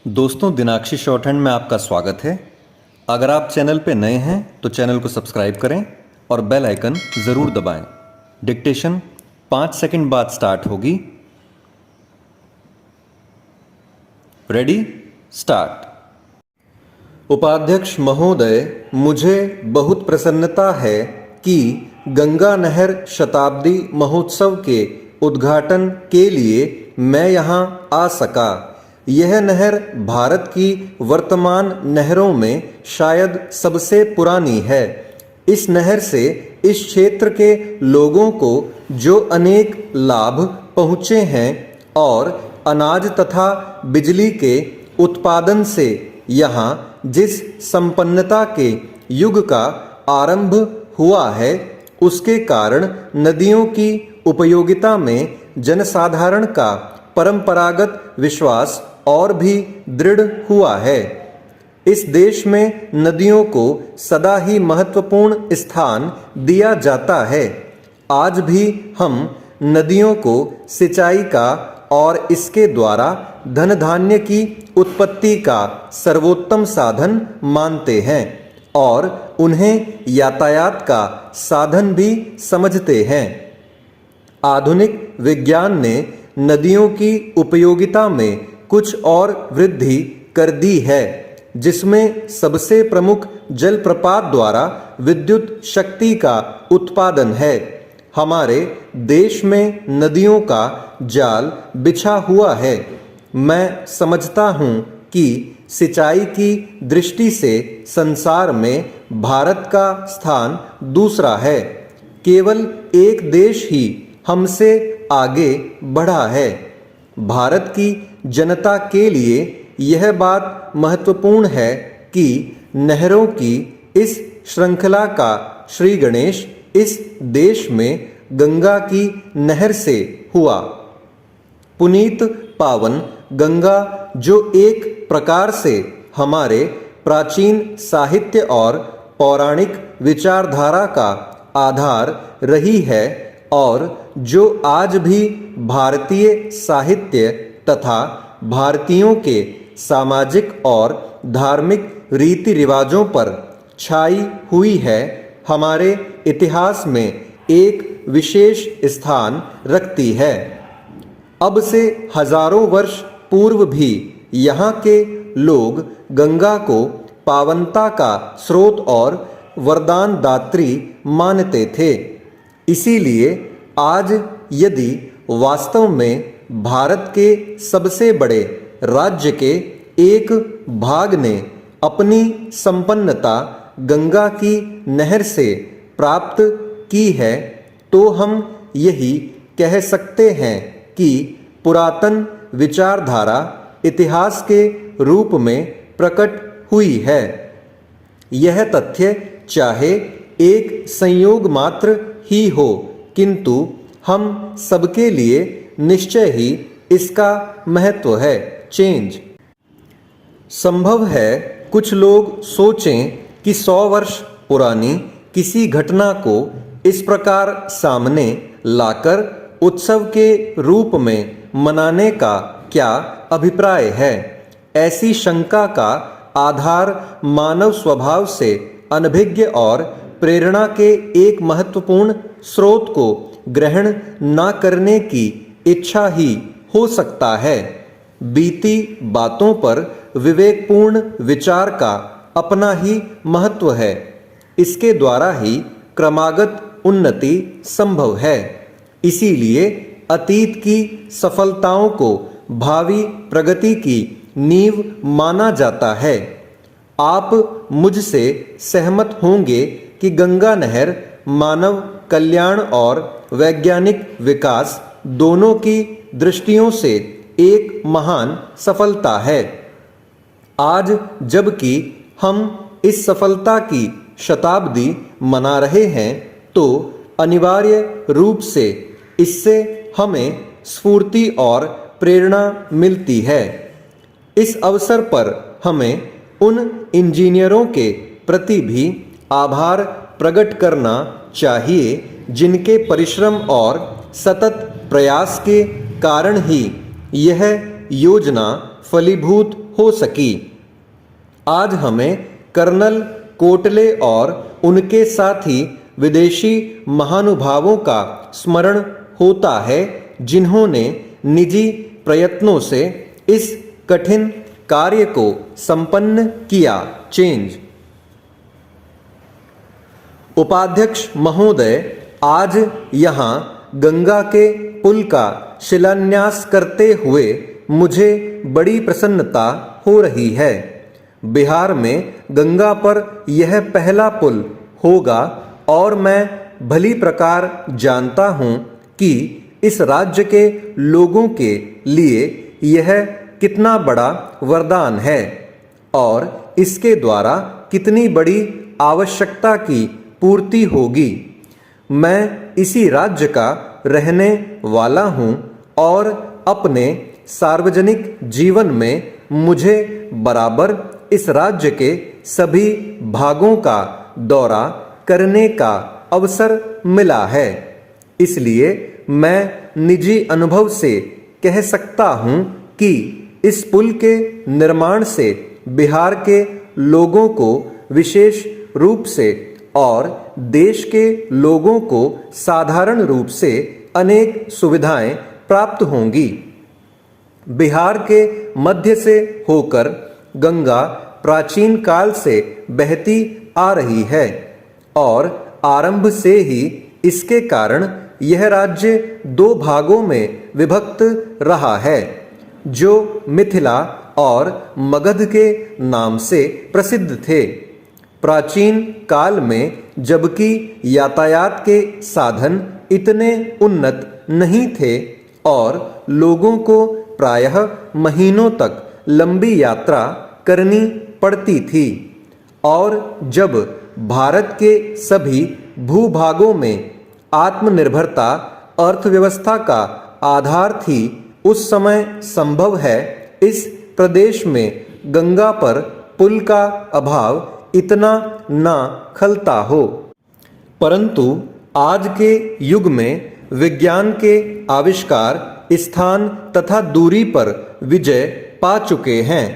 दोस्तों, दिनाक्षी शॉर्टहैंड में आपका स्वागत है। अगर आप चैनल पे नए हैं तो चैनल को सब्सक्राइब करें और बेल आइकन ज़रूर दबाएं। डिक्टेशन 5 सेकंड बाद स्टार्ट होगी। Ready, start. उपाध्यक्ष महोदय, मुझे बहुत प्रसन्नता है कि गंगा नहर शताब्दी महोत्सव के उद्घाटन के लिए मैं यहाँ आ सका। यह नहर भारत की वर्तमान नहरों में शायद सबसे पुरानी है। इस नहर से इस क्षेत्र के लोगों को जो अनेक लाभ पहुँचे हैं और अनाज तथा बिजली के उत्पादन से यहाँ जिस संपन्नता के युग का आरंभ हुआ है, उसके कारण नदियों की उपयोगिता में जनसाधारण का परंपरागत विश्वास और भी दृढ़ हुआ है। इस देश में नदियों को सदा ही महत्वपूर्ण स्थान दिया जाता है। आज भी हम नदियों को सिंचाई का और इसके द्वारा धन धान्य की उत्पत्ति का सर्वोत्तम साधन मानते हैं और उन्हें यातायात का साधन भी समझते हैं। आधुनिक विज्ञान ने नदियों की उपयोगिता में कुछ और वृद्धि कर दी है, जिसमें सबसे प्रमुख जलप्रपात द्वारा विद्युत शक्ति का उत्पादन है। हमारे देश में नदियों का जाल बिछा हुआ है। मैं समझता हूँ कि सिंचाई की दृष्टि से संसार में भारत का स्थान दूसरा है। केवल एक देश ही हमसे आगे बढ़ा है। भारत की जनता के लिए यह बात महत्वपूर्ण है कि नहरों की इस श्रृंखला का श्री गणेश इस देश में गंगा की नहर से हुआ। पुनीत पावन गंगा, जो एक प्रकार से हमारे प्राचीन साहित्य और पौराणिक विचारधारा का आधार रही है और जो आज भी भारतीय साहित्य तथा भारतीयों के सामाजिक और धार्मिक रीति रिवाजों पर छाई हुई है, हमारे इतिहास में एक विशेष स्थान रखती है। अब से हजारों वर्ष पूर्व भी यहाँ के लोग गंगा को पावनता का स्रोत और वरदान दात्री मानते थे। इसीलिए आज यदि वास्तव में भारत के सबसे बड़े राज्य के एक भाग ने अपनी संपन्नता गंगा की नहर से प्राप्त की है, तो हम यही कह सकते हैं कि पुरातन विचारधारा इतिहास के रूप में प्रकट हुई है। यह तथ्य चाहे एक संयोग मात्र ही हो, किंतु हम सबके लिए निश्चय ही इसका महत्व है। चेंज संभव है कुछ लोग सोचें कि 100 वर्ष पुरानी किसी घटना को इस प्रकार सामने लाकर उत्सव के रूप में मनाने का क्या अभिप्राय है। ऐसी शंका का आधार मानव स्वभाव से अनभिज्ञ और प्रेरणा के एक महत्वपूर्ण स्रोत को ग्रहण न करने की इच्छा ही हो सकता है। बीती बातों पर विवेकपूर्ण विचार का अपना ही महत्व है। इसके द्वारा ही क्रमागत उन्नति संभव है। इसीलिए अतीत की सफलताओं को भावी प्रगति की नींव माना जाता है। आप मुझसे सहमत होंगे कि गंगा नहर मानव कल्याण और वैज्ञानिक विकास दोनों की दृष्टियों से एक महान सफलता है। आज जबकि हम इस सफलता की शताब्दी मना रहे हैं, तो अनिवार्य रूप से इससे हमें स्फूर्ति और प्रेरणा मिलती है। इस अवसर पर हमें उन इंजीनियरों के प्रति भी आभार प्रकट करना चाहिए जिनके परिश्रम और सतत प्रयास के कारण ही यह योजना फलीभूत हो सकी। आज हमें कर्नल कोटले और उनके साथी विदेशी महानुभावों का स्मरण होता है, जिन्होंने निजी प्रयत्नों से इस कठिन कार्य को संपन्न किया। चेंज। उपाध्यक्ष महोदय, आज यहाँ गंगा के पुल का शिलान्यास करते हुए मुझे बड़ी प्रसन्नता हो रही है। बिहार में गंगा पर यह पहला पुल होगा और मैं भली प्रकार जानता हूँ कि इस राज्य के लोगों के लिए यह कितना बड़ा वरदान है और इसके द्वारा कितनी बड़ी आवश्यकता की पूर्ति होगी। मैं इसी राज्य का रहने वाला हूँ और अपने सार्वजनिक जीवन में मुझे बराबर इस राज्य के सभी भागों का दौरा करने का अवसर मिला है। इसलिए मैं निजी अनुभव से कह सकता हूँ कि इस पुल के निर्माण से बिहार के लोगों को विशेष रूप से और देश के लोगों को साधारण रूप से अनेक सुविधाएं प्राप्त होंगी। बिहार के मध्य से होकर गंगा प्राचीन काल से बहती आ रही है और आरंभ से ही इसके कारण यह राज्य दो भागों में विभक्त रहा है, जो मिथिला और मगध के नाम से प्रसिद्ध थे। प्राचीन काल में जबकि यातायात के साधन इतने उन्नत नहीं थे और लोगों को प्रायः महीनों तक लंबी यात्रा करनी पड़ती थी और जब भारत के सभी भूभागों में आत्मनिर्भरता अर्थव्यवस्था का आधार थी, उस समय संभव है इस प्रदेश में गंगा पर पुल का अभाव इतना ना खलता हो। परंतु आज के युग में विज्ञान के आविष्कार स्थान तथा दूरी पर विजय पा चुके हैं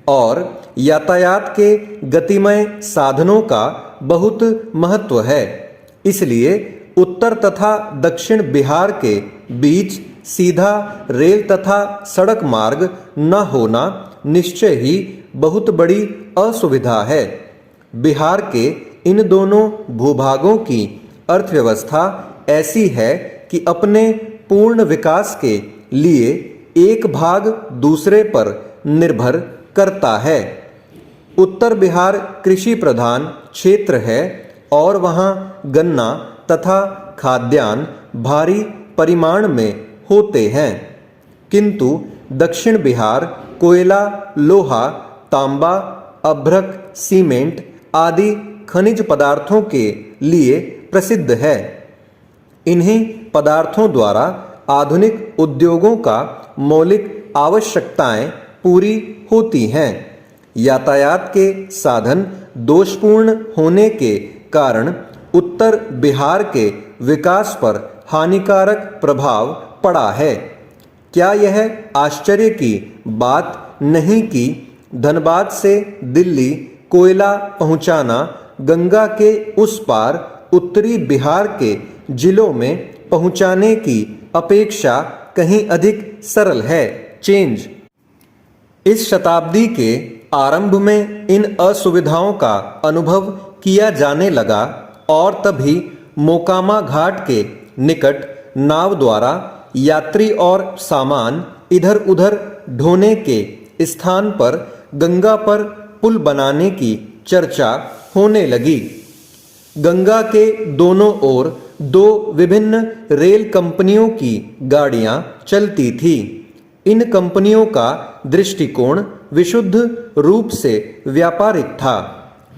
और यातायात के गतिमय साधनों का बहुत महत्व है। इसलिए उत्तर तथा दक्षिण बिहार के बीच सीधा रेल तथा सड़क मार्ग न होना निश्चय ही बहुत बड़ी असुविधा है। बिहार के इन दोनों भूभागों की अर्थव्यवस्था ऐसी है कि अपने पूर्ण विकास के लिए एक भाग दूसरे पर निर्भर करता है। उत्तर बिहार कृषि प्रधान क्षेत्र है और वहाँ गन्ना तथा खाद्यान्न भारी परिमाण में होते हैं, किंतु दक्षिण बिहार कोयला, लोहा, तांबा, अभ्रक, सीमेंट आदि खनिज पदार्थों के लिए प्रसिद्ध है। इन्हीं पदार्थों द्वारा आधुनिक उद्योगों का मौलिक आवश्यकताएं पूरी होती हैं। यातायात के साधन दोषपूर्ण होने के कारण उत्तर बिहार के विकास पर हानिकारक प्रभाव पड़ा है। क्या यह आश्चर्य की बात नहीं कि धनबाद से दिल्ली कोयला पहुंचाना गंगा के उस पार उत्तरी बिहार के जिलों में पहुंचाने की अपेक्षा कहीं अधिक सरल है। चेंज। इस शताब्दी के आरंभ में इन असुविधाओं का अनुभव किया जाने लगा और तभी मोकामा घाट के निकट नाव द्वारा यात्री और सामान इधर उधर ढोने के स्थान पर गंगा पर पुल बनाने की चर्चा होने लगी। गंगा के दोनों ओर दो विभिन्न रेल कंपनियों की गाड़ियां चलती थी। इन कंपनियों का दृष्टिकोण विशुद्ध रूप से व्यापारिक था,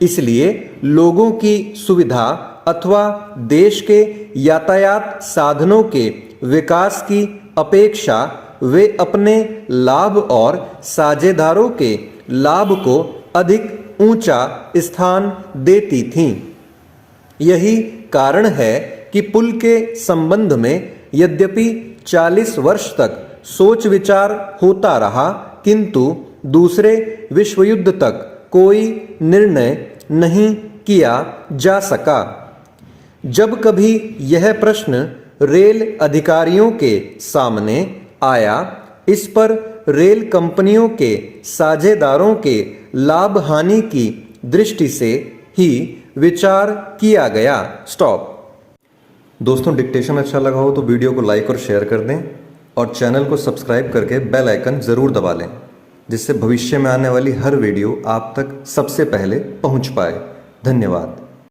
इसलिए लोगों की सुविधा अथवा देश के यातायात साधनों के विकास की अपेक्षा वे अपने लाभ और साझेदारों के लाभ को अधिक ऊंचा स्थान देती थीं। यही कारण है कि पुल के संबंध में यद्यपि 40 वर्ष तक सोच विचार होता रहा, किंतु दूसरे विश्व युद्ध तक कोई निर्णय नहीं किया जा सका। जब कभी यह प्रश्न रेल अधिकारियों के सामने आया, इस पर रेल कंपनियों के साझेदारों के लाभ हानि की दृष्टि से ही विचार किया गया। स्टॉप। दोस्तों, डिक्टेशन अच्छा लगा हो तो वीडियो को लाइक और शेयर कर दें और चैनल को सब्सक्राइब करके बेल आइकन ज़रूर दबा लें, जिससे भविष्य में आने वाली हर वीडियो आप तक सबसे पहले पहुंच पाए। धन्यवाद।